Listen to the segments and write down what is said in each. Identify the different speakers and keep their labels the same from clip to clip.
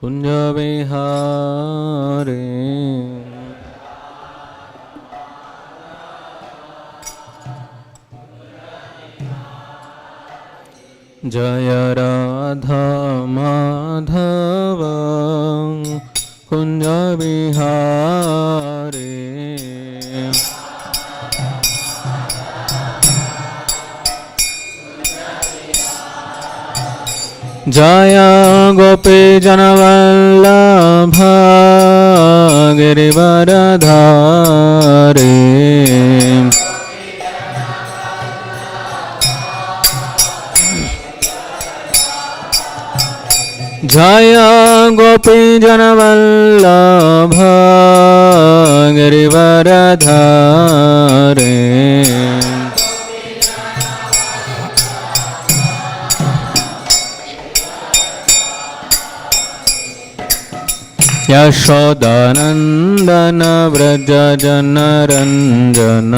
Speaker 1: कुंज विहारे जय राधा माधव कुंज विहारे जय गोपी जनवल्लभ गिरिवरधारे जय गोपी जनवल्लभ गिरिवरधारे यशोदानंदन व्रज जनरंजन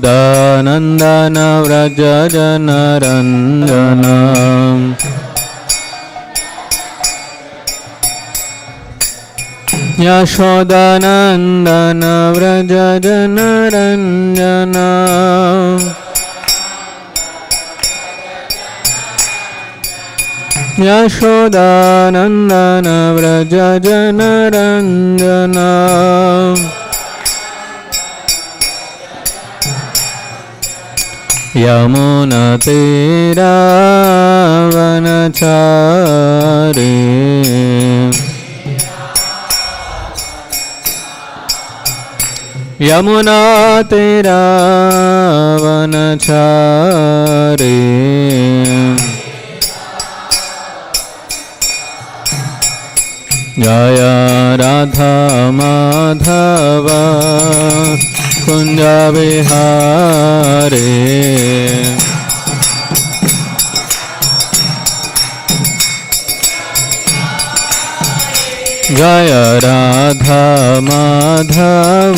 Speaker 1: यशोदानंदन व्रज जनरंजन यशोदानंदन व्रज जनरंजन यशोदानंदन व्रज जनरंजन यमुना तीरावनचारी यमुना तीरावनचारी जय राधा माधव कुंज विहारे जय राधा माधव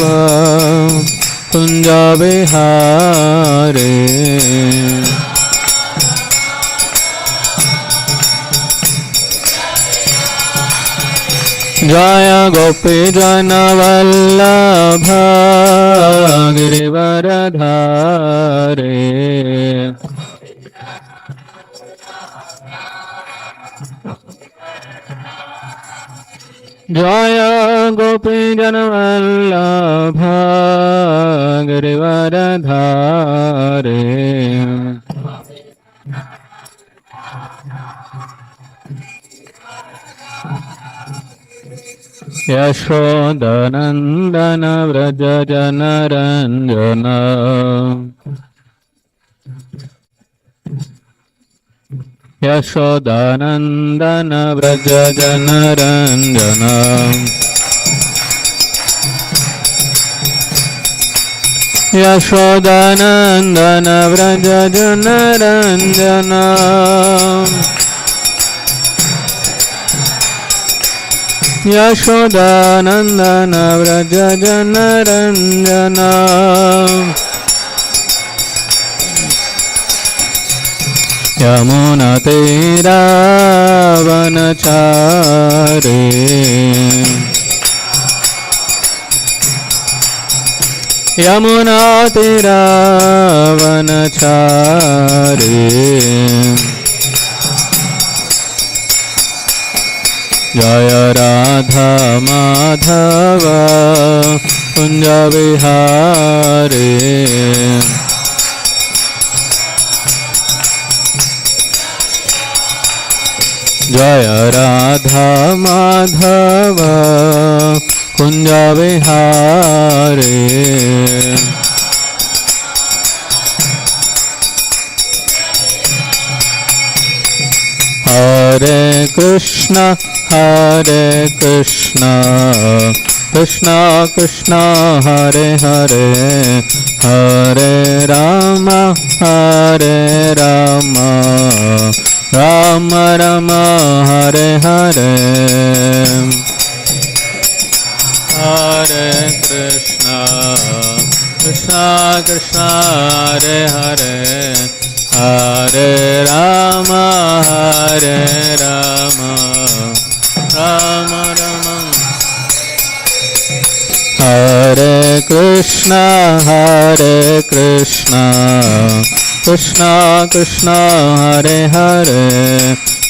Speaker 1: कुंज विहारे जय गोपी जनवल्लभ गिरिवरधारे जय गोपी जनवल्लभ गिरिवरधारे यशोदानंदन व्रज जनरंजन यशोदानंदन व्रज जनरंजन यशोदानंदन व्रज जनरंजन यशोदानंदन व्रज जनरंजन यमुना तीरावनचारी यमुना तीरावनचारी जय राधा माधव कुंज विहारे जय राधा माधव कुंज विहारे हरे Krishna Krishna Krishna Hare Hare Hare Ram Ram Ram Hare Hare Hare Krishna Krishna Krishna Hare Hare Hare Rama, Hare Rama, Rama Rama, Hare Krishna, Krishna Krishna, Hare Hare,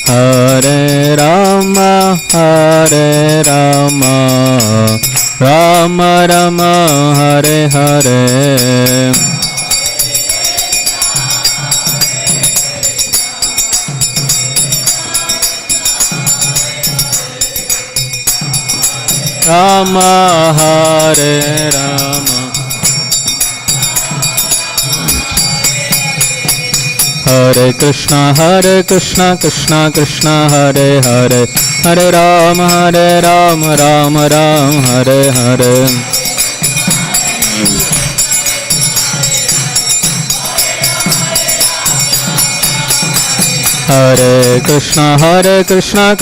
Speaker 1: Hare Rama, Rama Rama, Hare Hare. Rama, Hare Rama, Hare Krishna, Krishna Krishna, Hare Hare, Hare Rama, Rama Rama, Hare Hare. Hare Krishna, Krishna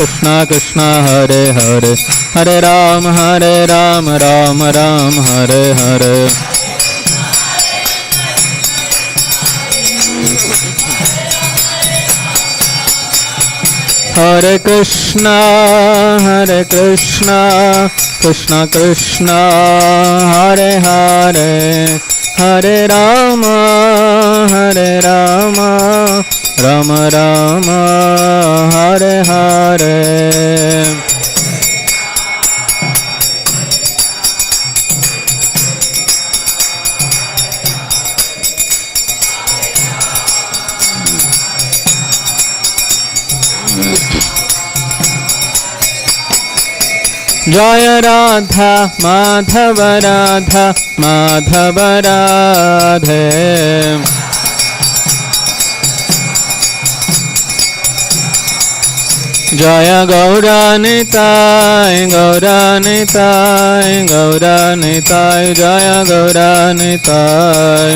Speaker 1: Krishna, Hare Hare, Hare Rama, Rama Rama, Hare Hare. Hare Krishna, Krishna Krishna, Hare Hare, Hare Rama, Rama Rama, Hare Hare. Jaya Radha Madhava Radha Madhava Radhe. Jaya Gauranitai, Gauranitai, Gauranitai, Jaya Gauranitai.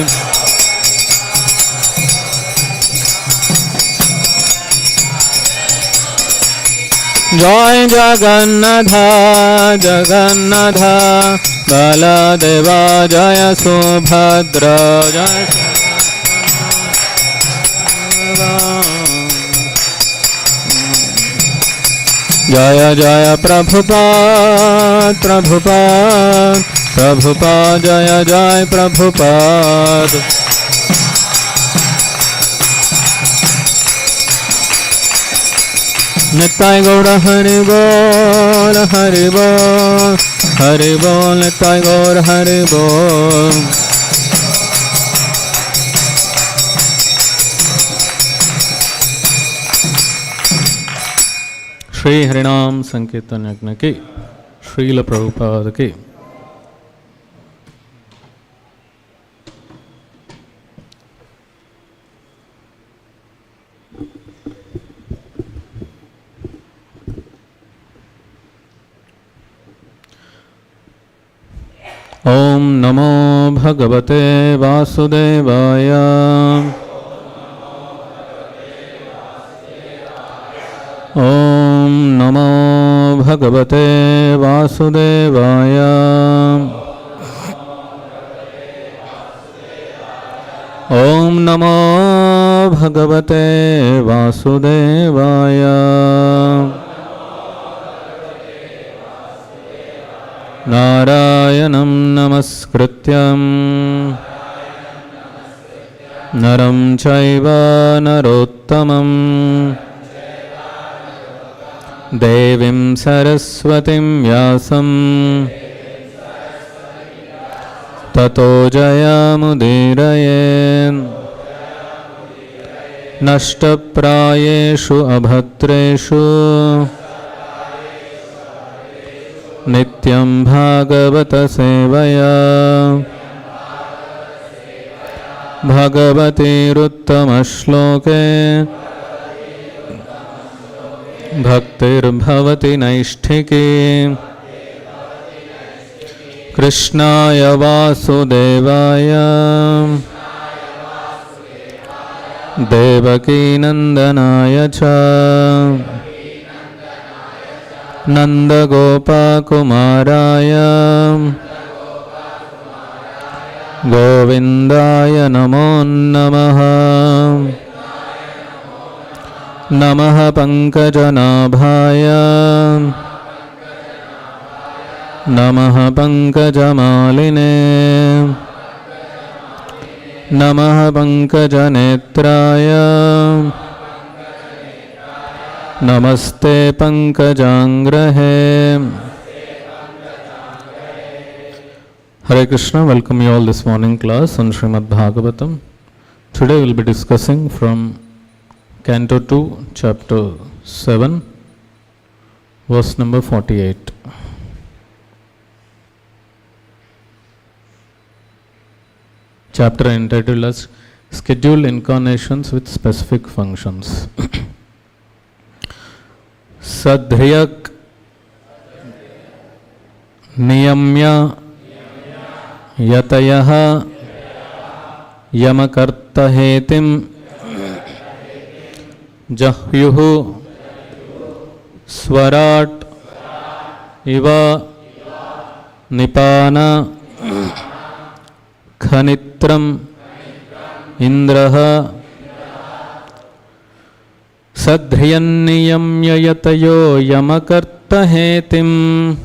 Speaker 1: Jai Jagannatha, Jagannatha, Baladeva, Jaya Subhadra, Jaya Jaya Jaya Prabhupada, Prabhupada, Prabhupada, Jaya Jaya Prabhupada. Nittai Gaura Hari Bol, Hari Bol, Hari Bol, Nittai Gaura Hari Bol. Shri हरिनाम संकीर्तन यज्ञ की श्रील प्रभुपाद की ओम नमो भगवते वासुदेवाय। ओम नमो भगवते वासुदेवाय। ओम नमो भगवते वासुदेवाय। नारायणं नमस्कृत्यं नरं चैव नरोत्तमं देवीं सरस्वतीं व्यासं ततो जयमुदीरयेत्। नष्टप्रायेषु अभद्रेषु नित्यं भागवत सेवया भगवतीरुत्तमश्लोके भक्तिर्भवति नैष्ठिकी। कृष्णाय वासुदेवाय देवकीनन्दनाय च नन्दगोपकुमाराय गोविन्दाय नमो नमः। नमः पंकजनाभाय नमः पंकजमालिने नमः पंकजनेत्राय नमस्ते पंकजांग्रहे. Hare Krishna, welcome you all this morning class on Śrīmad-Bhāgavatam. Today we will be discussing from Canto 2, Chapter 7, verse number 48. Chapter entitled as Scheduled Incarnations with Specific Functions. Sadhriyak Niyamya Yatayaha Yamakartahetim Jahyuhu Swarat Iva Nipana Khanitram Indraha Sadhriyanniyamya yatayo yamakartahetim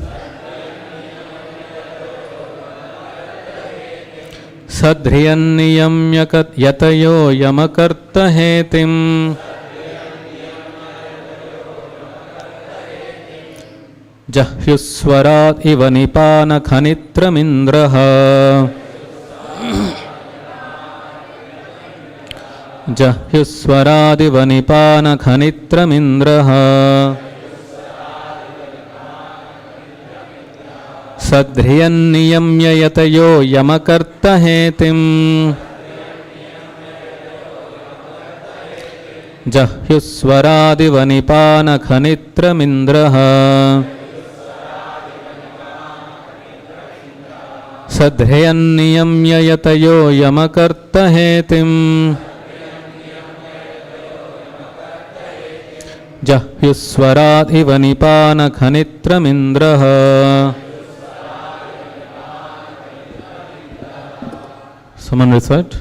Speaker 1: Sadhriyanniyamya yatayo yamakartahetim Jahyuswarat iva nipana khanitram indraha Jahyuswaradiva nipana khanitram indraha Sadhriyanniyamya yatayo yamakartahetim Jahyuswaradiva nipana khanitram indraha Sadhriyanniyamya yatayo yamakartahetim Jahyuswarat iva nipana khanitram indraha. Someone recite.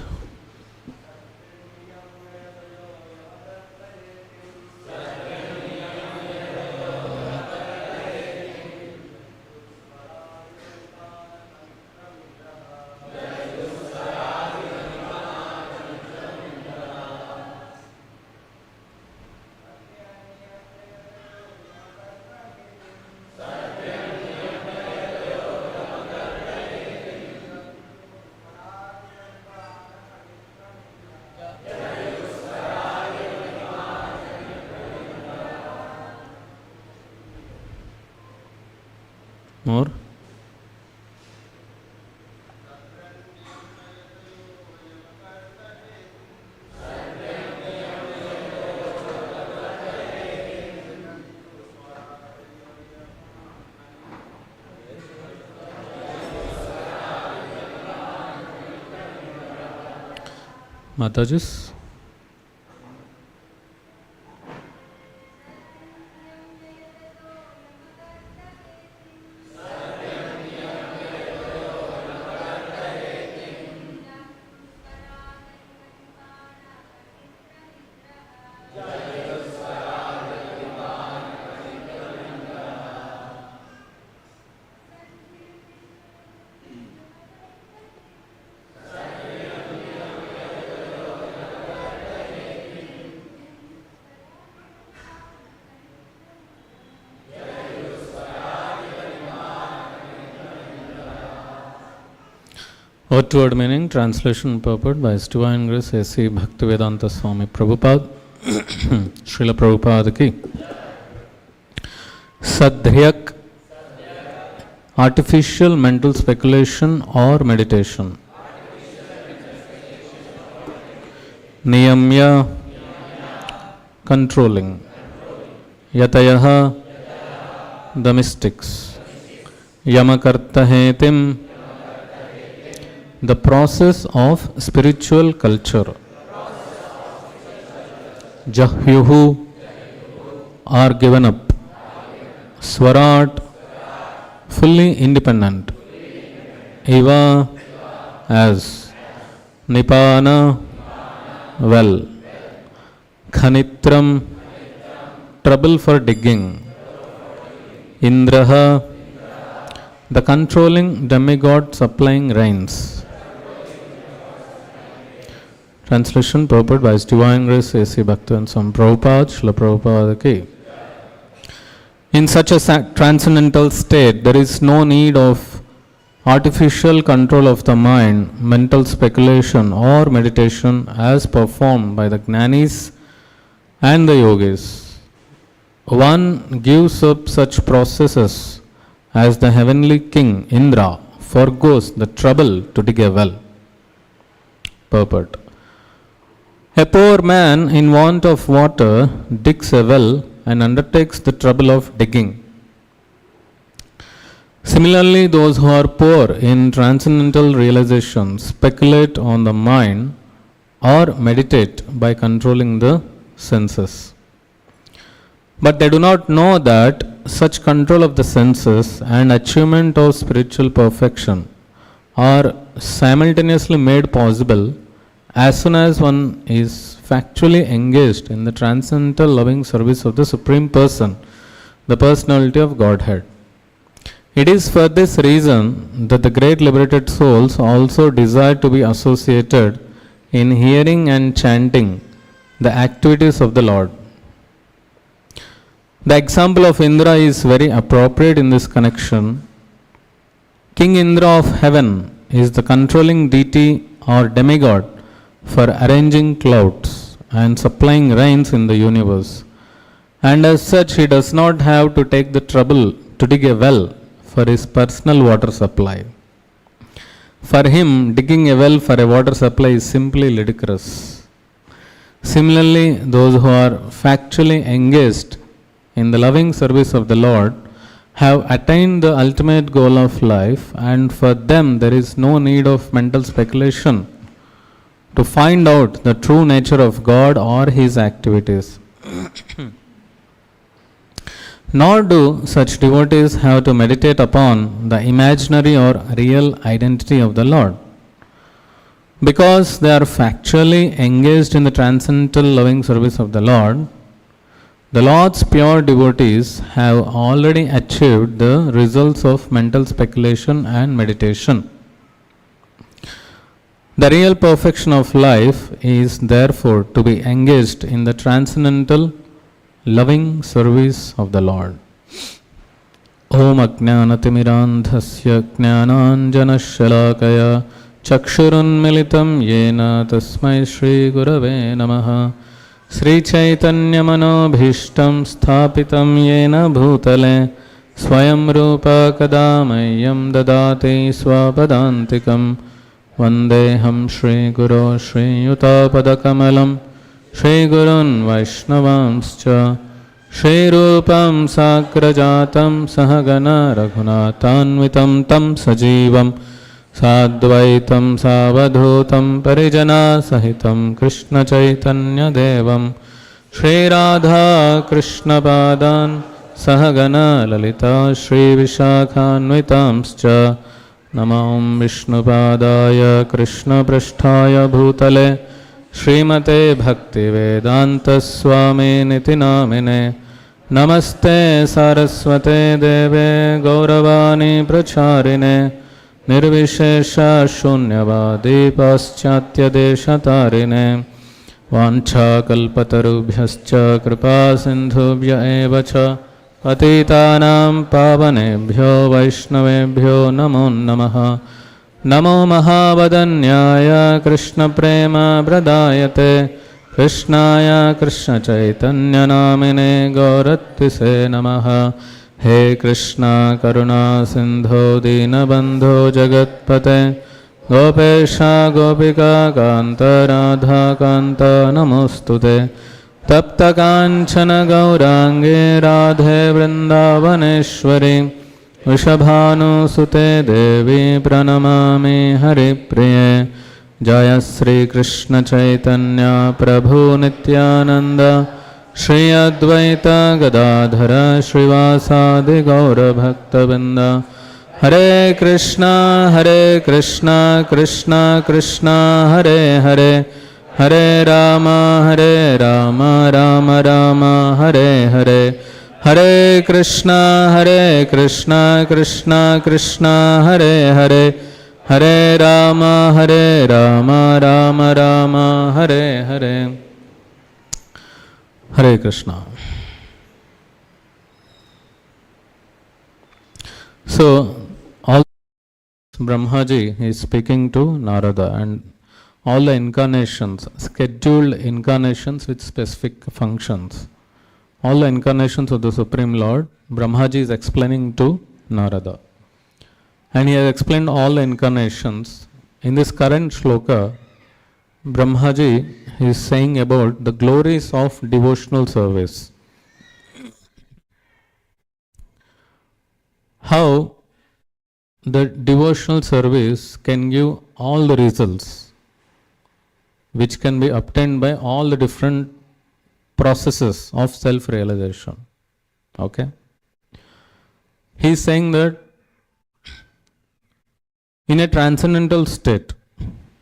Speaker 1: More. Matajis. Word-to-word meaning, translation and purport by His Divine Grace A.C. Bhaktivedanta Swami Prabhupada, Srila Prabhupada ki. Sadhriyak, artificial mental speculation or meditation. Niyamya, controlling. Yatayaha, the mystics. Yamakartahetim, the process of spiritual culture. Jahyuhu, are given up. Swarat, fully independent. Eva, as. Nipana, well. Khanitram, trouble for digging. Indraha, the controlling demigod supplying rains. Translation purport by His Divine Grace A.C. Bhaktivinoda Swami Prabhupada, Srila Prabhupada ki. In such a transcendental state, there is no need of artificial control of the mind, mental speculation or meditation as performed by the Jnanis and the Yogis. One gives up such processes as the heavenly king Indra forgoes the trouble to dig a well. Purport. A poor man in want of water digs a well and undertakes the trouble of digging. Similarly, those who are poor in transcendental realization speculate on the mind or meditate by controlling the senses. But they do not know that such control of the senses and achievement of spiritual perfection are simultaneously made possible as soon as one is factually engaged in the transcendental loving service of the Supreme Person, the Personality of Godhead. It is for this reason that the great liberated souls also desire to be associated in hearing and chanting the activities of the Lord. The example of Indra is very appropriate in this connection. King Indra of heaven is the controlling deity or demigod for arranging clouds and supplying rains in the universe, and as such he does not have to take the trouble to dig a well for his personal water supply. For him, digging a well for a water supply is simply ludicrous. Similarly, those who are factually engaged in the loving service of the Lord have attained the ultimate goal of life, and for them there is no need of mental speculation to find out the true nature of God or His activities. Nor do such devotees have to meditate upon the imaginary or real identity of the Lord. Because they are factually engaged in the transcendental loving service of the Lord, the Lord's pure devotees have already achieved the results of mental speculation and meditation. The real perfection of life is therefore to be engaged in the transcendental loving service of the Lord. Om Ajnanatimidandhasya Jnananjanashalakaya Chakshurunmilitam Yena Tasmai Shri Gurave Namaha Sri Chaitanya Manobhishtam Sthapitam Yena Bhutale Swayam Rupa Kadamayam Dadati Swapadantikam Vandeham Shri Guru Shri Yutapadakamalam Shri Gurun Vaishnavamscha Shri Rupam Sakrajatam Sahagana Raghunatanvitam Tam Sajivam Sadvaitam Savadhutam Parijana Sahitam Krishna Chaitanya Devam Shri Radha Krishna Padan Sahagana Lalita Shri Vishakhanvitamscha Namam Vishnupadaya Krishna Prasthaya Bhutale Srimate Bhaktivedanta Swami Niti Namine Namaste Saraswate Deve Gauravani Pracharine Nirvishesha Shunyavadi Paschatya Deshatarine Vancha Kalpatarubhyascha Kripa Sindhubhya Evacha Patitanam Pavanebhyo Vaishnavebhyo Namo Namaha Namo Mahavadanyaya Krishna Prema Pradayate Krishnaya Krishna Chaitanya Namine Gauratise Namaha He Krishna Karuna Sindho Dinabandho Jagatpate Gopesha Gopika Kanta Radha Kanta Namostute Tapta Kanchana Gaurange Radhe Vrindavaneshwari Vrishabhanu Sute Devi Pranamami Hari Priye Jaya Sri Krishna Chaitanya Prabhu Nityananda Shri Advaita Gadadhara Srivasadi Gaura Bhaktavinda Hare Krishna Krishna Krishna Hare Hare Hare Rama, Rama Rama, Hare Hare, Hare Krishna, Krishna Krishna, Hare Hare, Hare Rama, Rama Rama, Hare Hare. Hare Krishna. So, all Brahmaji is speaking to Narada, and all the incarnations, scheduled incarnations with specific functions, all the incarnations of the Supreme Lord, Brahmaji is explaining to Narada. And he has explained all the incarnations. In this current shloka, Brahmaji is saying about the glories of devotional service. How the devotional service can give all the results which can be obtained by all the different processes of self-realization. Okay? He is saying that in a transcendental state,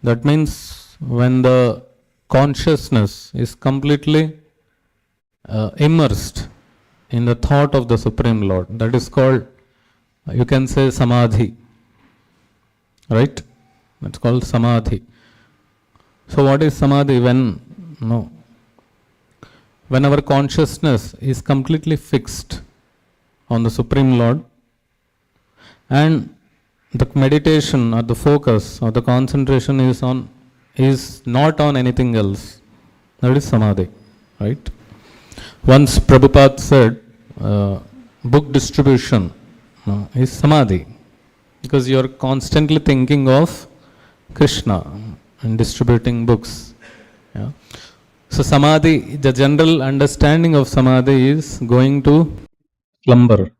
Speaker 1: that means when the consciousness is completely immersed in the thought of the Supreme Lord, that is called, you can say, samadhi. Right? That's called samadhi. So what is samadhi? When our consciousness is completely fixed on the Supreme Lord, and the meditation or the focus or the concentration is not on anything else. That is samadhi, right? Once Prabhupada said, book distribution is samadhi, because you are constantly thinking of Krishna and distributing books. Yeah. So samadhi, the general understanding of samadhi is going to slumber,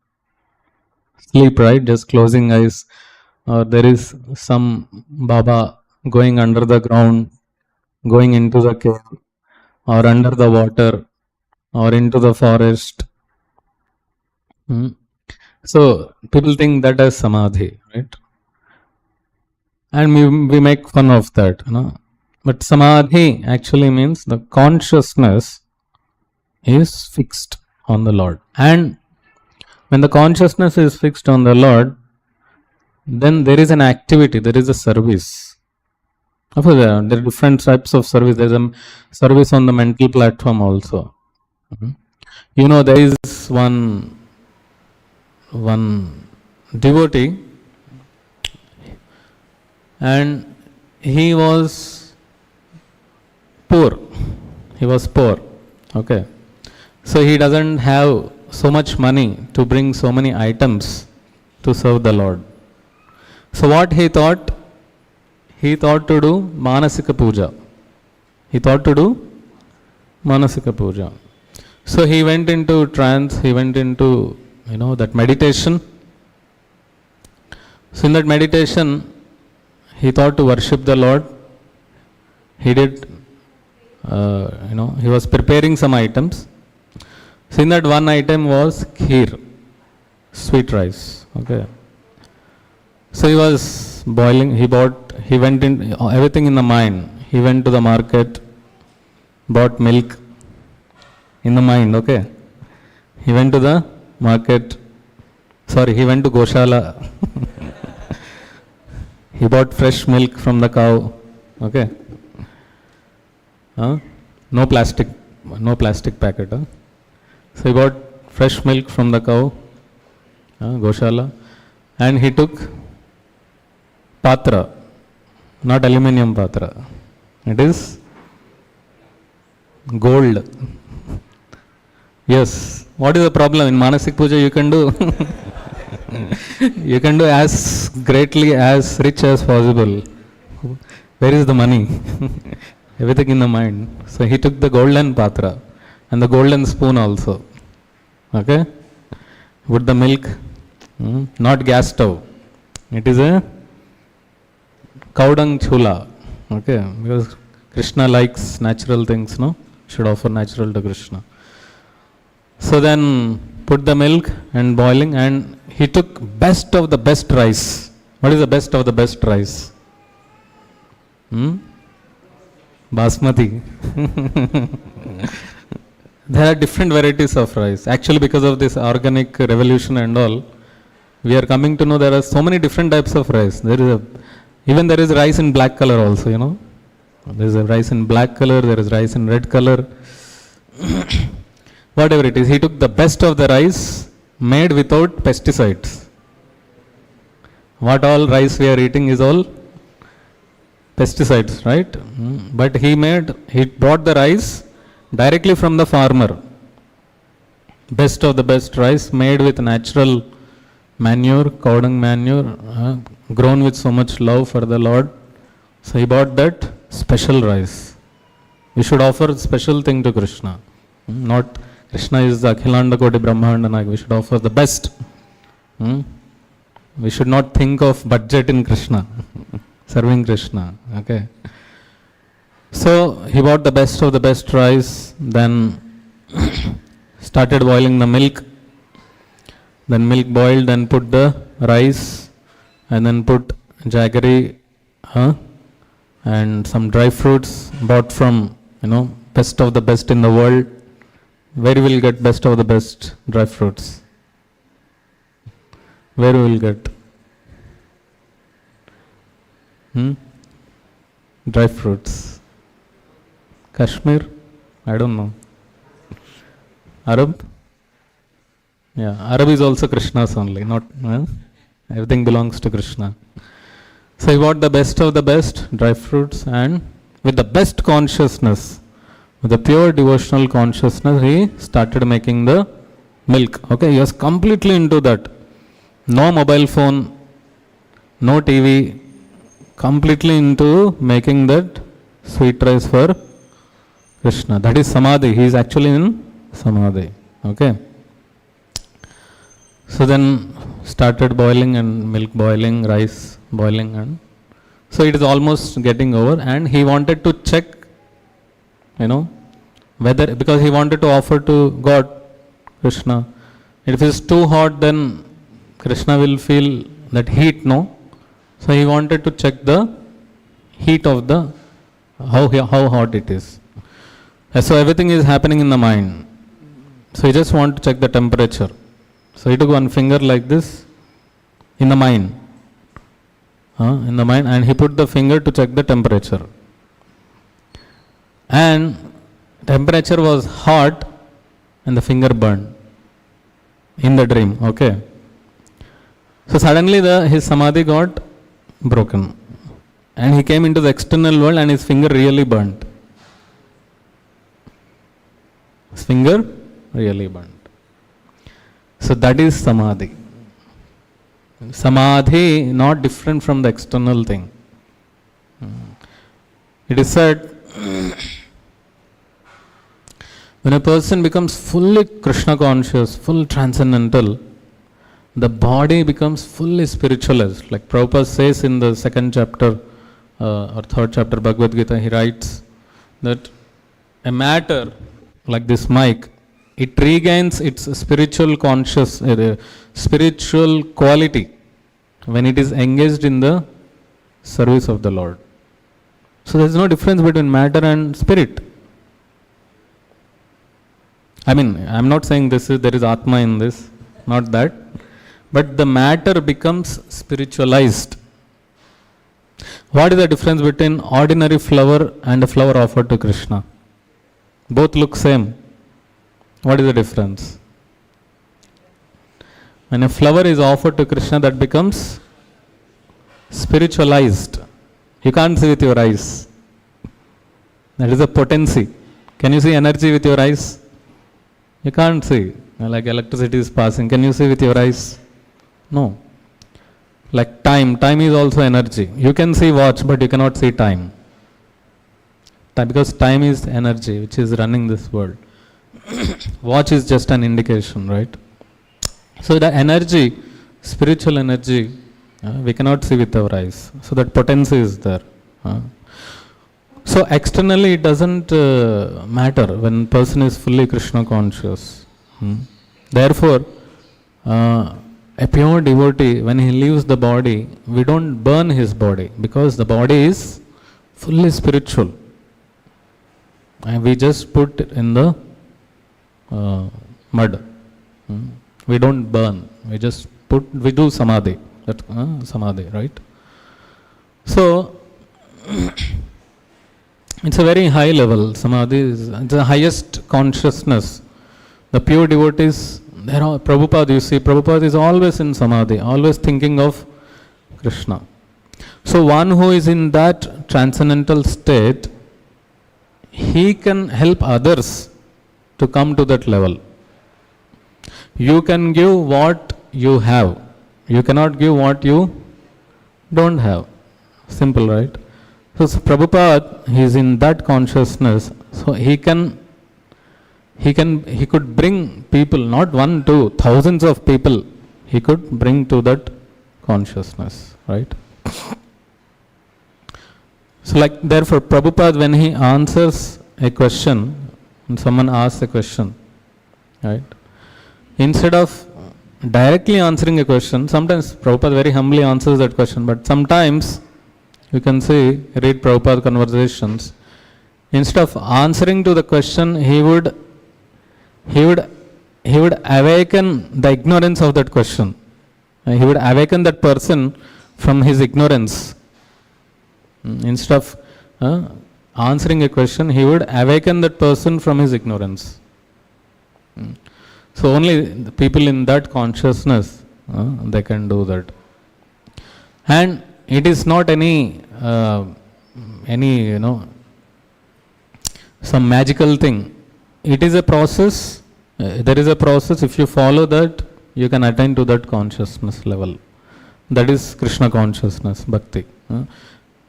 Speaker 1: sleep, right? Just closing eyes. Or there is some Baba going under the ground, going into the cave, or under the water, or into the forest. So people think that as samadhi, right? And we make fun of that, But samadhi actually means the consciousness is fixed on the Lord. And when the consciousness is fixed on the Lord, then there is an activity, there is a service. Of course, there are different types of service. There is a service on the mental platform also. There is one devotee, and he was poor. Okay. So he doesn't have so much money to bring so many items to serve the Lord. So what he thought? He thought to do Manasika Puja. So he went into trance, he went into, that meditation. So in that meditation, he thought to worship the Lord. He did, he was preparing some items. So in that one item was kheer, sweet rice. Okay. So he was boiling, he went in, everything in the mind. He went to the market, bought milk in the mind, okay. He went to the market, he went to Goshala. He bought fresh milk from the cow, okay. No plastic packet. So he bought fresh milk from the cow, Goshala, and he took patra, not aluminium patra. It is gold. Yes. What is the problem? In Manasik Puja you can do you can do as greatly, as rich as possible. Where is the money? Everything in the mind. So he took the golden patra and the golden spoon also. Okay? Put the milk, not gas stove. It is a cow dung chula. Okay? Because Krishna likes natural things, should offer natural to Krishna. So then put the milk and boiling, and he took best of the best rice. What is the best of the best rice? Basmati. There are different varieties of rice. Actually, because of this organic revolution and all, we are coming to know there are so many different types of rice. Even there is rice in black color also, There is a rice in black color, there is rice in red color. Whatever it is, he took the best of the rice made without pesticides. What all rice we are eating is all pesticides, right? But he brought the rice directly from the farmer. Best of the best rice made with natural manure, cow dung manure, grown with so much love for the Lord. So he bought that special rice. We should offer special thing to Krishna. Not Krishna is the Akhilanda Koti Brahmanda Nag. We should offer the best. We should not think of budget in Krishna. Serving Krishna. Okay. So he bought the best of the best rice, then started boiling the milk. Then milk boiled, then put the rice, and then put jaggery and some dry fruits bought from, best of the best in the world. Where you will get best of the best dry fruits? Where you will get? Dry fruits. Kashmir? I don't know. Arab? Yeah, Arab is also Krishna's only, not everything belongs to Krishna. So he bought the best of the best dry fruits, and with the best consciousness, with the pure devotional consciousness, he started making the milk. Okay, he was completely into that. No mobile phone, no TV, completely into making that sweet rice for Krishna. That is Samadhi. He is actually in Samadhi. Okay. So then started boiling and milk boiling, rice boiling, and so it is almost getting over, and he wanted to check, whether, because he wanted to offer to God, Krishna. If it is too hot, then Krishna will feel that heat, no? So he wanted to check the heat of the, how hot it is. So everything is happening in the mind. So he just want to check the temperature. So he took one finger like this in the mind, and he put the finger to check the temperature. And temperature was hot and the finger burned in the dream, okay. So suddenly his samadhi got broken and he came into the external world and his finger really burnt. His finger really burnt. So that is samadhi. Samadhi not different from the external thing. It is said, when a person becomes fully Krishna conscious, full transcendental, the body becomes fully spiritualized. Like Prabhupada says in the second chapter or third chapter Bhagavad Gita, he writes that a matter like this mic, it regains its spiritual spiritual quality when it is engaged in the service of the Lord. So there is no difference between matter and spirit. I mean, I am not saying there is Atma in this, not that, but the matter becomes spiritualized. What is the difference between ordinary flower and a flower offered to Krishna? Both look same. What is the difference? When a flower is offered to Krishna, that becomes spiritualized. You can't see with your eyes. That is a potency. Can you see energy with your eyes? You can't see. Like electricity is passing. Can you see with your eyes? No. Like time. Time is also energy. You can see watch, but you cannot see time. Because time is energy which is running this world. Watch is just an indication, right? So the energy, spiritual energy, we cannot see with our eyes. So that potency is there. So externally it doesn't matter when person is fully Krishna conscious. Therefore, a pure devotee, when he leaves the body, we don't burn his body because the body is fully spiritual. and we just put it in the mud. We don't burn. We do samadhi. That samadhi, right? So it's a very high level. Samadhi is the highest consciousness. The pure devotees, Prabhupada, you see, Prabhupada is always in samadhi, always thinking of Krishna. So one who is in that transcendental state, he can help others to come to that level. You can give what you have. You cannot give what you don't have. Simple, right? So Prabhupada, he is in that consciousness. So he could bring people, not one, two, thousands of people, he could bring to that consciousness, right? So therefore Prabhupada, when he answers a question, when someone asks a question, right? Instead of directly answering a question, sometimes Prabhupada very humbly answers that question, but sometimes you can read Prabhupada conversations, instead of answering to the question, he would awaken the ignorance of that question. He would awaken that person from his ignorance. Instead of answering a question, he would awaken that person from his ignorance. So only the people in that consciousness, they can do that. And it is not any some magical thing. It is a process. There is a process. If you follow that, you can attain to that consciousness level. That is Krishna consciousness, bhakti.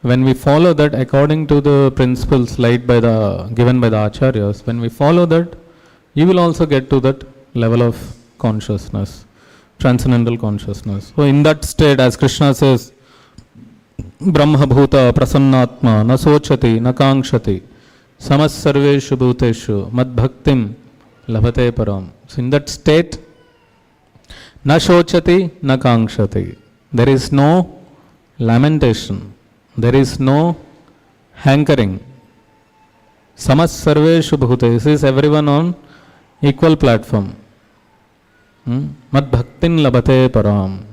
Speaker 1: When we follow that according to the principles given by the acharyas, when we follow that, you will also get to that level of consciousness, transcendental consciousness. So in that state, as Krishna says, Brahma bhuta prasannatma na sochati na kankshati samas sarveshu bhuteshu mad bhaktim labhate param. So in that state, na sochati na kankshati. There is no lamentation. There is no hankering. Samas sarveshu bhuteshu. This is everyone on equal platform. Mad bhaktin labhate param.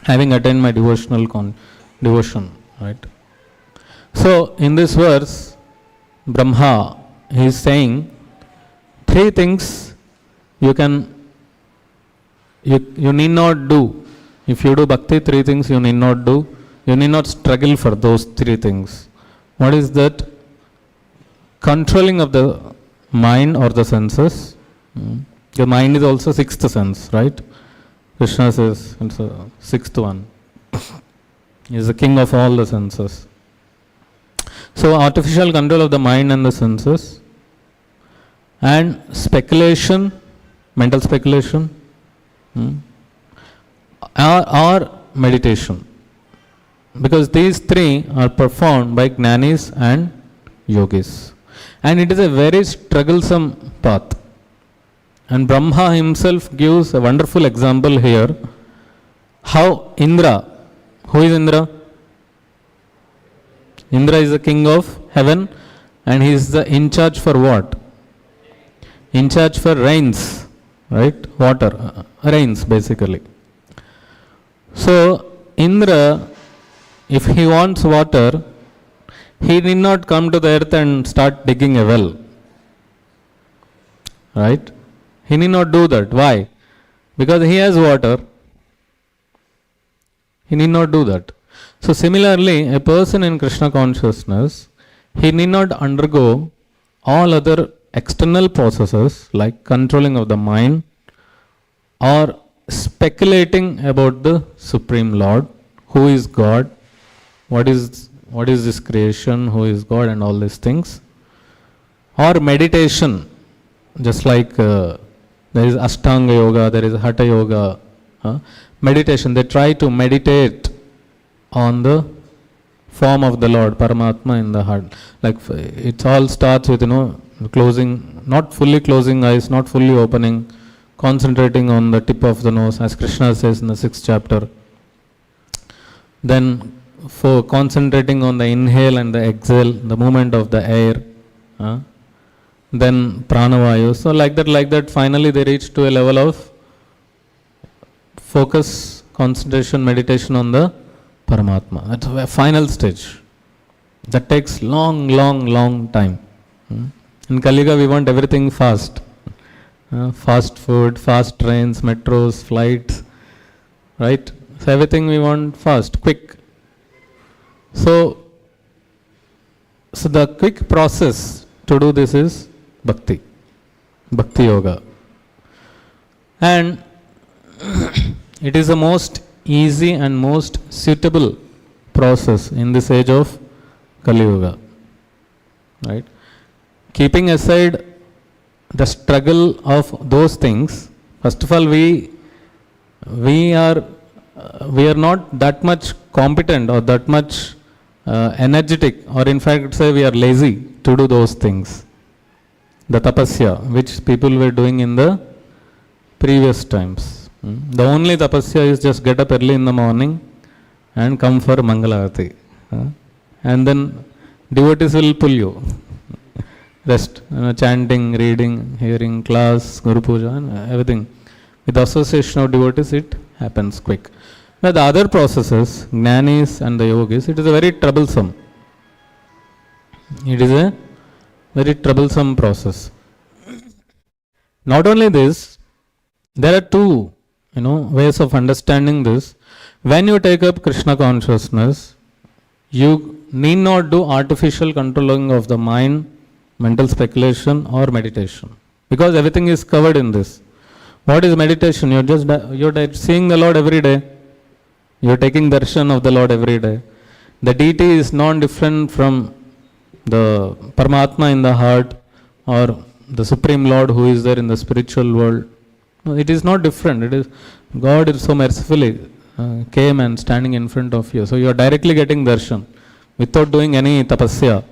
Speaker 1: Having attained my devotion, right? So in this verse, Brahma, he is saying three things you need not do. If you do bhakti, three things you need not do. You need not struggle for those three things. What is that? Controlling of the mind or the senses. The mind is also sixth sense, right? Krishna says it's a sixth one. He is the king of all the senses. So artificial control of the mind and the senses, and speculation, mental speculation, or meditation. Because these three are performed by jnanis and yogis. And it is a very strugglesome path. And Brahma himself gives a wonderful example here. How Indra, who is Indra? Indra is the king of heaven, and he is in charge for what? In charge for rains, right? Water, rains basically. So Indra, if he wants water, he need not come to the earth and start digging a well, right? He need not do that. Why? Because he has water. He need not do that. So similarly, a person in Krishna consciousness, he need not undergo all other external processes like controlling of the mind or speculating about the Supreme Lord, who is God, what is this creation, who is God, and all these things. Or meditation, just like there is Ashtanga Yoga, there is Hatha Yoga. Meditation, they try to meditate on the form of the Lord, Paramatma in the heart. Like it all starts with, closing, not fully closing eyes, not fully opening, concentrating on the tip of the nose, as Krishna says in the 6th chapter. Then for concentrating on the inhale and the exhale, the movement of the air, then pranavayu. So like that, finally they reach to a level of focus, concentration, meditation on the Paramatma. That's a final stage. That takes long time. In Kali Yuga, we want everything fast. Fast food, fast trains, metros, flights, right? So everything we want fast, quick. So the quick process to do this is bhakti yoga. And it is the most easy and most suitable process in this age of Kali Yuga. Right? Keeping aside the struggle of those things, first of all, we are not that much competent or that much energetic, or in fact say we are lazy to do those things. The tapasya which people were doing in the previous times. The only tapasya is just get up early in the morning and come for Mangalarati. And then devotees will pull you. Rest, chanting, reading, hearing, class, Guru Puja, and everything. With association of devotees, it happens quick. But the other processes, jnanis and the yogis, it is a very troublesome. It is a very troublesome process. Not only this, there are two, ways of understanding this. When you take up Krishna consciousness, you need not do artificial controlling of the mind, mental speculation or meditation, because everything is covered in this. What is meditation? You're seeing the Lord every day. You're taking darshan of the Lord every day. The deity is non-different from the Paramatma in the heart or the Supreme Lord who is there in the spiritual world. No, it is not different. It is God is so mercifully came and standing in front of you. So you are directly getting darshan without doing any tapasya.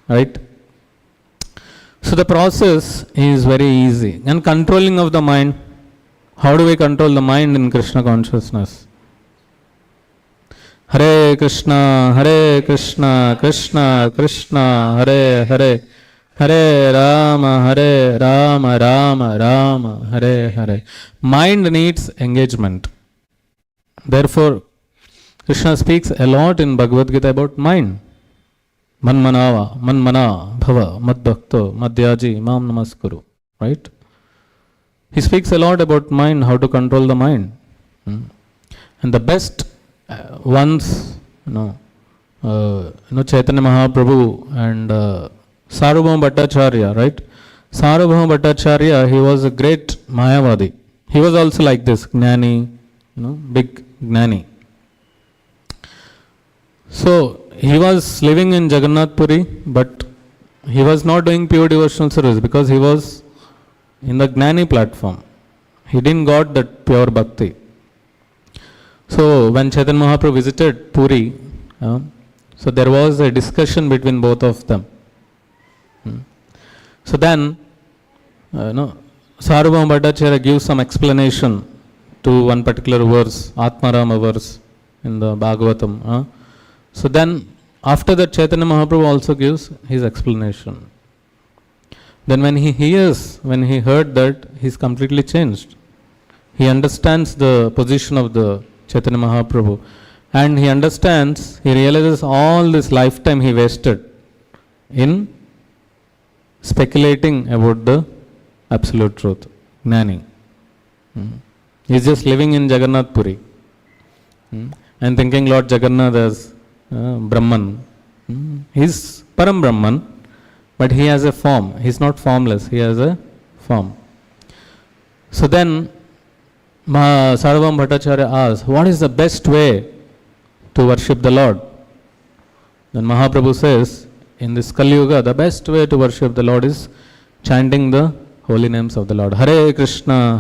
Speaker 1: Right? So the process is very easy. And controlling of the mind. How do we control the mind in Krishna consciousness? Hare Krishna, Krishna Krishna, Hare Hare, Hare Rama, Rama Rama, Hare Hare. Mind needs engagement. Therefore, Krishna speaks a lot in Bhagavad Gita about mind. Manmanava, Manmana, Bhava, Madbhakto, Madhyaji, Mam Namaskuru. Right? He speaks a lot about mind, how to control the mind. And the best ones, Chaitanya Mahaprabhu and Sarvabhauma Bhattacharya, right? Sarvabhauma Bhattacharya, he was a great Mayavadi. He was also like this, Gnani, big Gnani. So, he was living in Jagannath Puri, but he was not doing pure devotional service because he was in the Gnani platform. He didn't got that pure bhakti. So, when Chaitanya Mahaprabhu visited Puri, so there was a discussion between both of them. So then, Sarvabhauma Bhattacharya gives some explanation to one particular verse, Atmarama verse in the Bhagavatam. So then, after that, Chaitanya Mahaprabhu also gives his explanation. Then when he heard that, he's completely changed. He understands the position of the Chaitanya Mahaprabhu. And he realizes all this lifetime he wasted in speculating about the absolute truth, Gnani. He's just living in Jagannath Puri and thinking Lord Jagannath as Brahman. He's Param Brahman, but he has a form. He's not formless, he has a form. So then Sarvabhauma Bhattacharya asks, what is the best way to worship the Lord? Then Mahaprabhu says, in this Kali Yuga, the best way to worship the Lord is chanting the holy names of the Lord. Hare Krishna,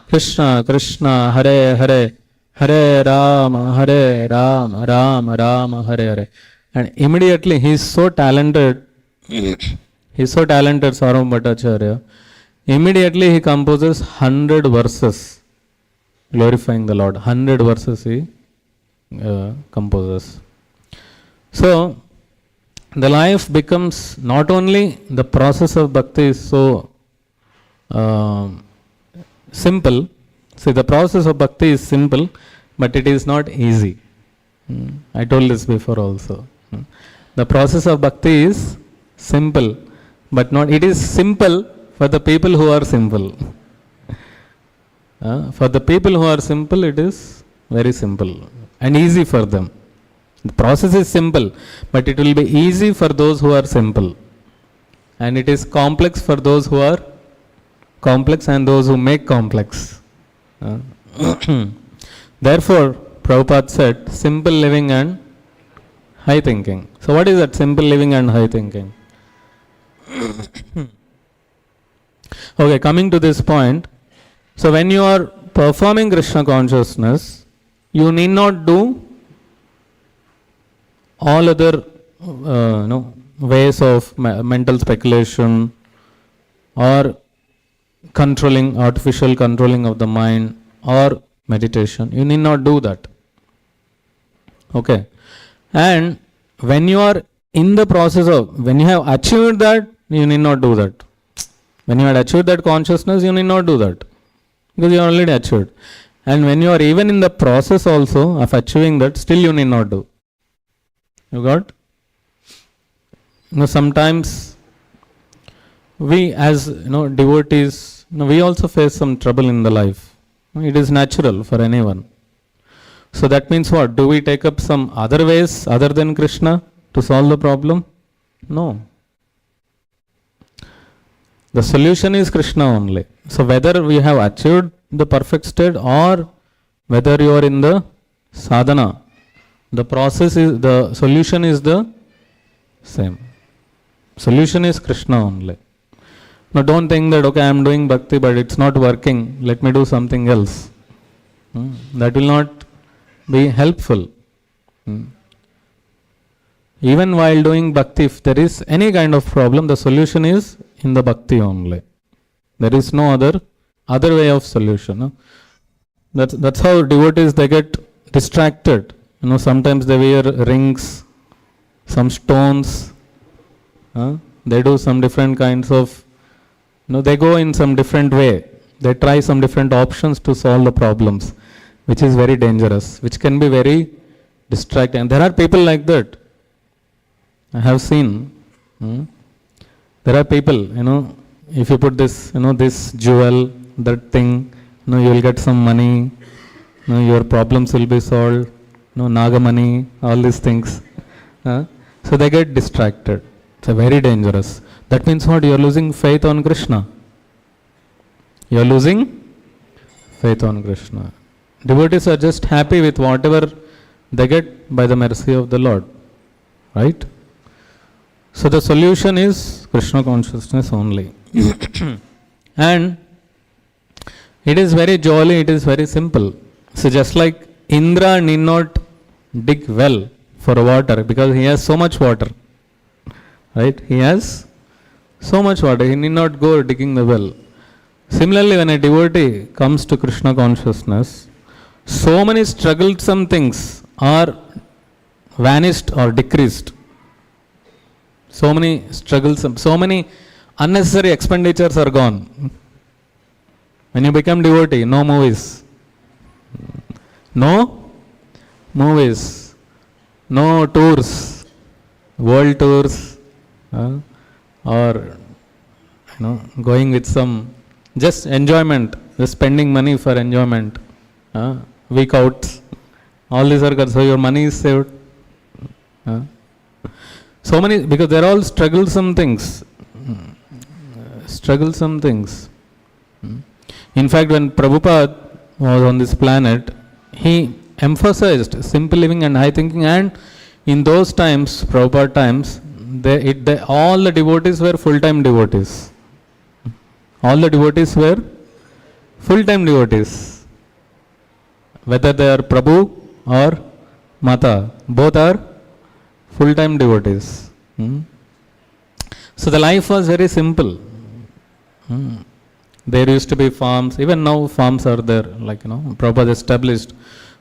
Speaker 1: Krishna Krishna, Hare Hare, Hare Rama, Rama Rama, Hare Hare. And immediately he is so talented, Sarvabhauma Bhattacharya. Immediately he composes 100 verses glorifying the Lord. 100 verses he composes. So, the life becomes not only the process of bhakti is so simple. See, the process of bhakti is simple, but it is not easy. I told this before also. The process of bhakti is simple, but not. It is simple for the people who are simple. For the people who are simple, it is very simple and easy for them. The process is simple, but it will be easy for those who are simple. And it is complex for those who are complex and those who make complex. Therefore, Prabhupada said, simple living and high thinking. So what is that simple living and high thinking? Okay, coming to this point. So when you are performing Krishna consciousness, you need not do all other ways of mental speculation or artificial controlling of the mind or meditation. You need not do that. Okay. And when you are in the process of, when you have achieved that, you need not do that. When you had achieved that consciousness, you need not do that. Because you already achieved. And when you are even in the process also of achieving that, still you need not do. You got? Sometimes we as devotees, we also face some trouble in the life. It is natural for anyone. So that means what? Do we take up some other ways other than Krishna to solve the problem? No. The solution is Krishna only. So whether we have achieved the perfect state or whether you are in the sadhana, the solution is the same. Solution is Krishna only. Now don't think that, okay, I am doing bhakti but it's not working, let me do something else. That will not be helpful. Even while doing bhakti, if there is any kind of problem, the solution is in the bhakti only. There is no other way of solution. That's how devotees, they get distracted. Sometimes they wear rings, some stones. They do some different kinds of, they go in some different way. They try some different options to solve the problems, which is very dangerous, which can be very distracting. And there are people like that. I have seen. There are people, if you put this, this jewel, that thing, you will get some money, your problems will be solved, Nagamani, all these things. So they get distracted. It's very dangerous. That means what? You are losing faith on Krishna. You are losing faith on Krishna. Devotees are just happy with whatever they get by the mercy of the Lord. Right? So the solution is Krishna consciousness only. And it is very jolly, it is very simple. So just like Indra need not dig well for water because he has so much water. Right? He has so much water, he need not go digging the well. Similarly, when a devotee comes to Krishna consciousness, so many strugglesome things are vanished or decreased. So many struggles, so many unnecessary expenditures are gone. When you become devotee, no movies. No movies. No tours. World tours. Or going with some just enjoyment. Just spending money for enjoyment. Week outs. All these are good. So your money is saved. So many, because they're all strugglesome things. Strugglesome things. In fact, when Prabhupada was on this planet, he emphasized simple living and high thinking, and in those times, Prabhupada times, all the devotees were full-time devotees. All the devotees were full-time devotees. Whether they are Prabhu or Mata, both are full-time devotees. So the life was very simple. There used to be farms, even now farms are there, Prabhupada established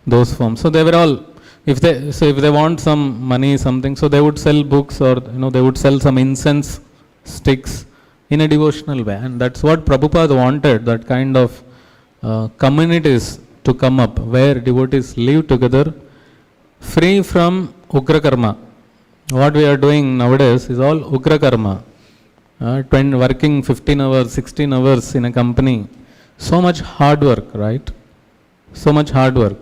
Speaker 1: those farms. So they were all, if they want some money, something, so they would sell books, or they would sell some incense sticks in a devotional way. And that's what Prabhupada wanted, that kind of communities to come up where devotees live together, free from Ugra Karma. What we are doing nowadays is all Ugra Karma. Working 15 hours, 16 hours in a company. So much hard work, right? So much hard work.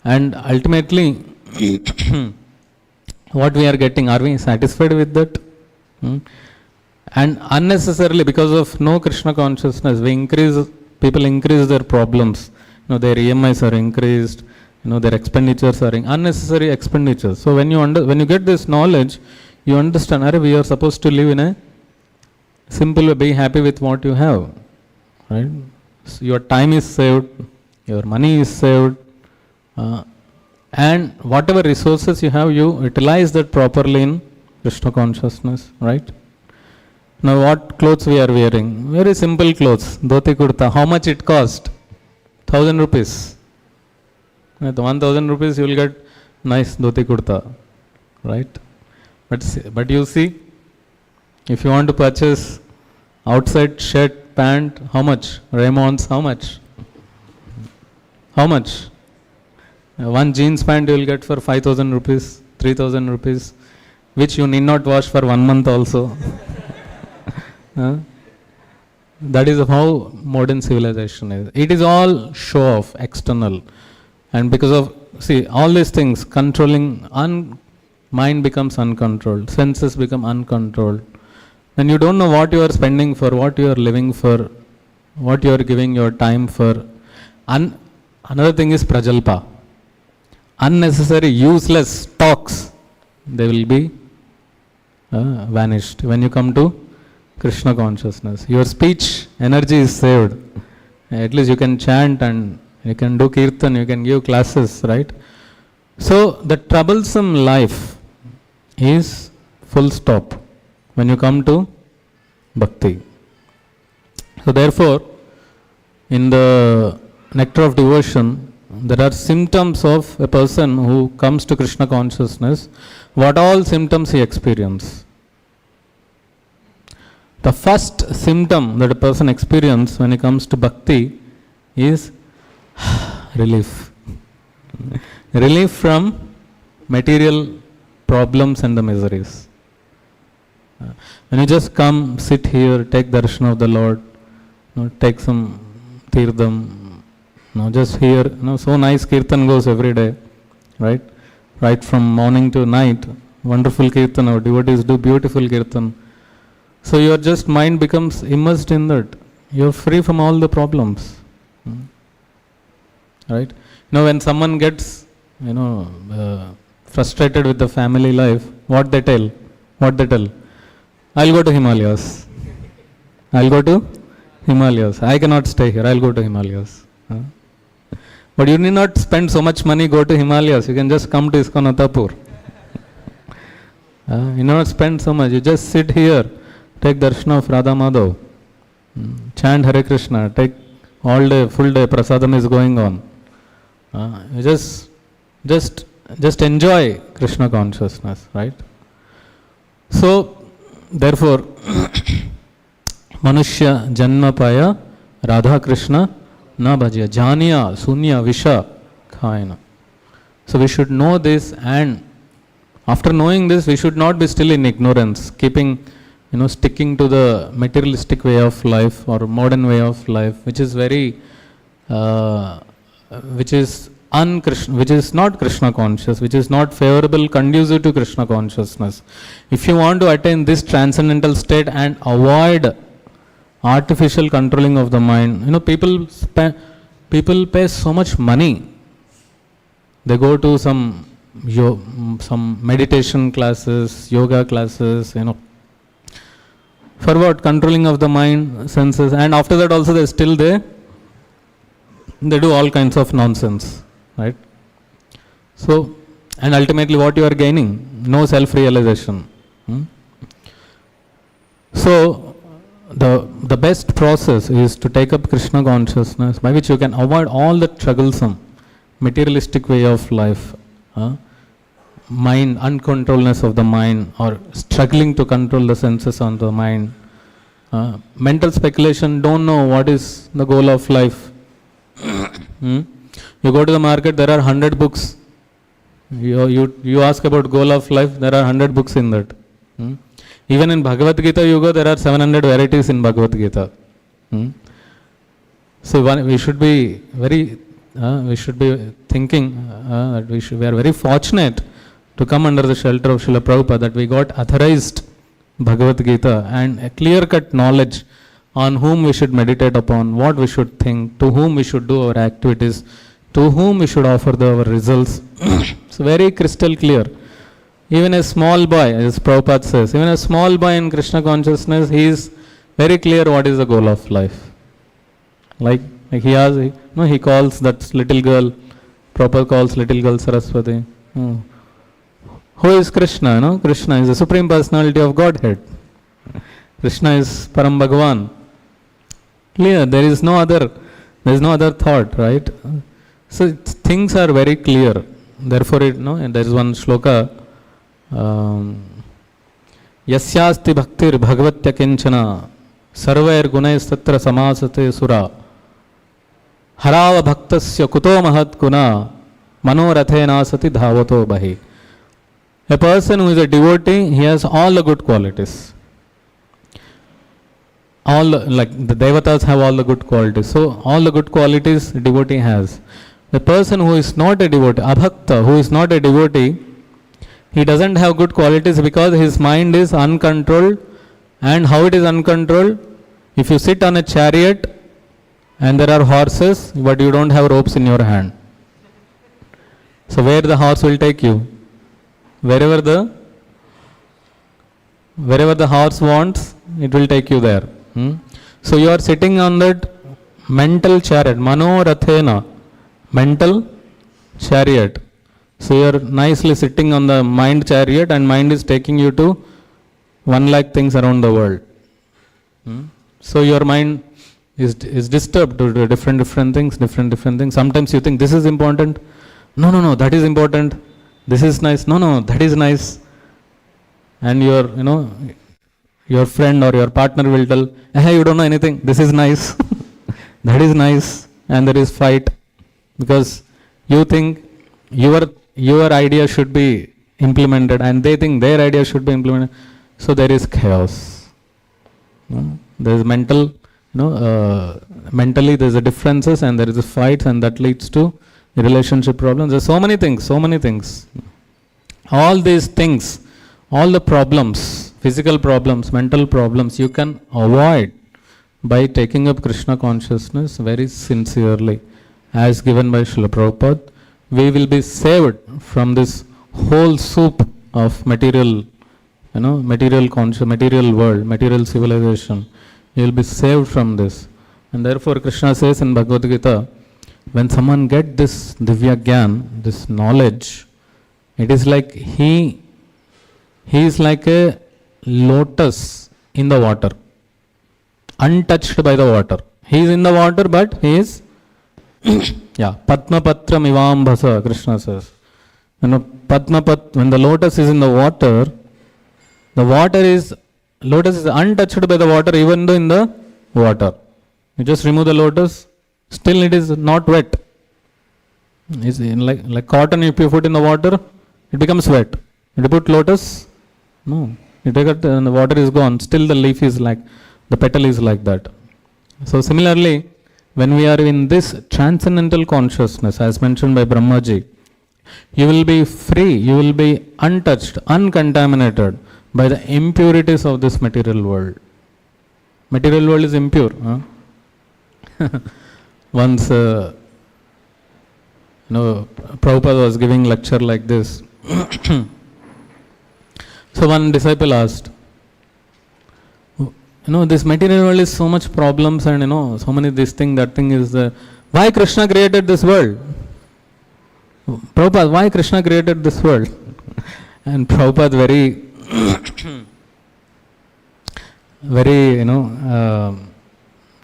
Speaker 1: And ultimately, what we are getting, are we satisfied with that? And unnecessarily, because of no Krishna consciousness, people increase their problems. Their EMIs are increased, their expenditures are unnecessary expenditures. So when you get this knowledge, you understand, we are supposed to live in a simple way, be happy with what you have, right? So your time is saved, your money is saved, and whatever resources you have, you utilize that properly in Krishna consciousness, right? Now what clothes we are wearing? Very simple clothes, dhoti kurta. How much it cost? 1,000 rupees. With 1,000 rupees you will get nice dhoti kurta, right? But you see, if you want to purchase outside shirt, pant, how much? Raymond's, how much? How much? One jeans pant you will get for 5,000 rupees, 3,000 rupees, which you need not wash for 1 month also. That is how modern civilization is. It is all show off, external. And because of, all these things, mind becomes uncontrolled, senses become uncontrolled. Then you don't know what you are spending for, what you are living for, what you are giving your time for. Another thing is prajalpa. Unnecessary, useless talks, they will be vanished when you come to Krishna consciousness. Your speech energy is saved. At least you can chant and you can do kirtan, you can give classes, right? So the troublesome life is full stop when you come to bhakti. So therefore, in the nectar of devotion, there are symptoms of a person who comes to Krishna consciousness. What all symptoms he experiences? The first symptom that a person experiences when he comes to bhakti is relief. Relief from material problems and the miseries. When you just come, sit here, take darshan of the Lord, take some tirtham, just hear, so nice kirtan goes every day, right? Right from morning to night, wonderful kirtan, our devotees do beautiful kirtan. So your just mind becomes immersed in that. You're free from all the problems. Right? When someone gets, frustrated with the family life, what they tell? I'll go to Himalayas. I cannot stay here. I'll go to Himalayas. But you need not spend so much money, go to Himalayas. You can just come to ISKCON Attapur. You need not spend so much. You just sit here. Take darshan of Radha Madhav, chant Hare Krishna, take all day, full day, prasadam is going on. You just enjoy Krishna consciousness, right? So, therefore, Manushya Janma Paya Radha Krishna Na Bhajya Janiya Sunya Visha Khayana. So we should know this, and after knowing this, we should not be still in ignorance, sticking to the materialistic way of life or modern way of life, which is not Krishna conscious, which is not favorable, conducive to Krishna consciousness. If you want to attain this transcendental state and avoid artificial controlling of the mind, people pay so much money. They go to some meditation classes, yoga classes, for what? Controlling of the mind, senses, and after that also they do all kinds of nonsense, right? So, and ultimately what you are gaining? No self-realization. So, the best process is to take up Krishna consciousness, by which you can avoid all the troublesome materialistic way of life, mind, uncontrolledness of the mind, or struggling to control the senses on the mind, mental speculation, don't know what is the goal of life. You go to the market, there are 100 books. You ask about goal of life, there are 100 books in that. Even in Bhagavad Gita you go, there are 700 varieties in Bhagavad Gita. So we should be thinking that we are very fortunate to come under the shelter of Srila Prabhupada, that we got authorized Bhagavad Gita and a clear-cut knowledge on whom we should meditate upon, what we should think, to whom we should do our activities, to whom we should offer our results. It's very crystal clear. Even a small boy, as Prabhupada says, even a small boy in Krishna consciousness, he is very clear what is the goal of life. Like he calls that little girl, Prabhupada calls little girl Saraswati. Who is Krishna? Krishna is the Supreme Personality of Godhead. Krishna is Param Bhagavan. Clear, there is no other thought, right? So things are very clear. Therefore, and there is one shloka, Yasyasti bhaktir bhagavatya kinchana sarvair gunais tatra samasate sura harava bhaktasya kuto mahat guna manorathena sati dhavato bahi. A person who is a devotee, he has all the good qualities. Like the devatas have all the good qualities. So all the good qualities a devotee has. The person who is not a devotee, abhakta, who is not a devotee, he doesn't have good qualities because his mind is uncontrolled. And how it is uncontrolled? If you sit on a chariot and there are horses, but you don't have ropes in your hand. So where the horse will take you? Wherever the horse wants, it will take you there. So you are sitting on that mental chariot, manorathena, mental chariot. So you are nicely sitting on the mind chariot, and mind is taking you to 100,000 things around the world. So your mind is disturbed to different things. Sometimes you think this is important. No, that is important. This is nice. No, that is nice. And your friend or your partner will tell, hey, you don't know anything. This is nice. That is nice. And there is fight. Because you think your idea should be implemented and they think their idea should be implemented. So there is chaos. There is mentally there is a differences and there is a fight, and that leads to relationship problems. There are so many things. All these things, all the problems, physical problems, mental problems, you can avoid by taking up Krishna consciousness very sincerely, as given by Srila Prabhupada. We will be saved from this whole soup of material world, material civilization. You will be saved from this. And therefore Krishna says in Bhagavad Gita, when someone gets this Divya Gyan, this knowledge, it is like he is like a lotus in the water, untouched by the water. He is in the water, but he is Padma Patram Ivambhasa, Krishna says. When the lotus is in the water lotus is untouched by the water, even though in the water. You just remove the lotus, still it is not wet. It's like cotton, if you put in the water, it becomes wet. If you put lotus, no. You take it and the water is gone, still the leaf is like, the petal is like that. So similarly, when we are in this transcendental consciousness, as mentioned by Brahmaji, you will be free, you will be untouched, uncontaminated by the impurities of this material world. Material world is impure. Once, Prabhupada was giving lecture like this. So one disciple asked, this material world is so much problems and so many this thing, that thing is why Krishna created this world? Prabhupada, why Krishna created this world? And Prabhupada very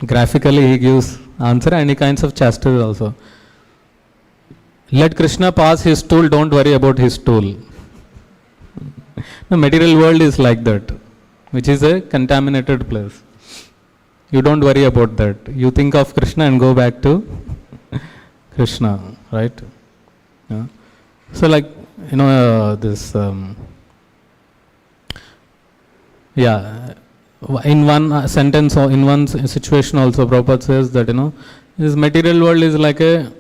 Speaker 1: graphically he gives answer, and he kinds of chastises also. Let Krishna pass his tool, don't worry about his tool. The material world is like that, which is a contaminated place. You don't worry about that. You think of Krishna and go back to Krishna, right? Yeah. So like, this, in one sentence or in one situation also, Prabhupada says that, this material world is like a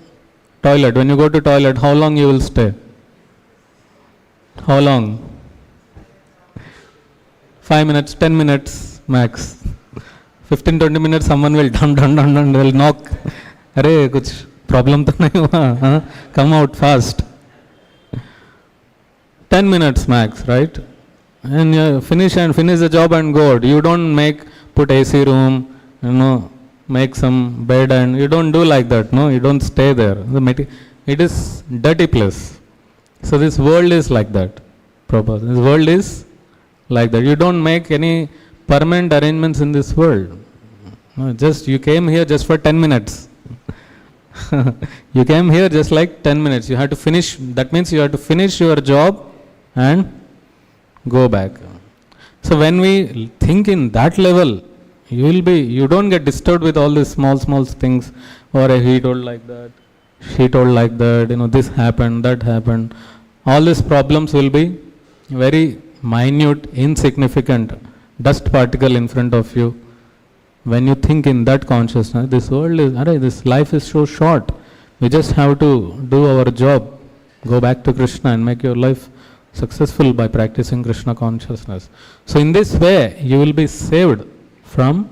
Speaker 1: toilet. When you go to toilet, how long you will stay? How long? 5 minutes, 10 minutes max. 15-20 minutes someone will dun will knock. Arey, kuch problem to nahi hua, huh? Come out fast. 10 minutes max, right? And you finish the job and go out. You don't put AC room, make some bed, and you don't do like that. No, you don't stay there. It is dirty place. So this world is like that. Proper. This world is like that. You don't make any permanent arrangements in this world. No, just you came here just for 10 minutes. You came here just like 10 minutes. You have to finish. That means you have to finish your job and go back. So when we think in that level, you don't get disturbed with all these small things. Or he told like that, she told like that, this happened, that happened. All these problems will be very minute, insignificant dust particle in front of you. When you think in that consciousness, this life is so short. We just have to do our job, go back to Krishna and make your life successful by practicing Krishna consciousness. So in this way, you will be saved from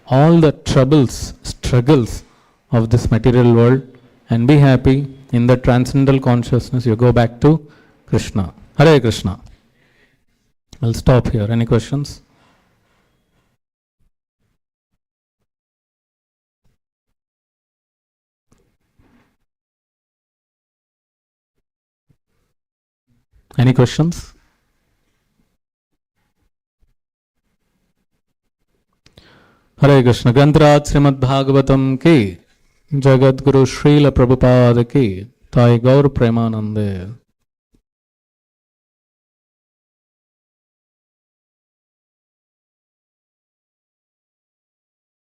Speaker 1: all the troubles, struggles of this material world and be happy in the transcendental consciousness. You go back to Krishna. Hare Krishna. I'll stop here. Any questions? Any questions? Hare Krishna. Grantaraj Śrīmad-Bhāgavatam ki, Jagadguru Srila Prabhupada ki, Thai Gaur Premanande.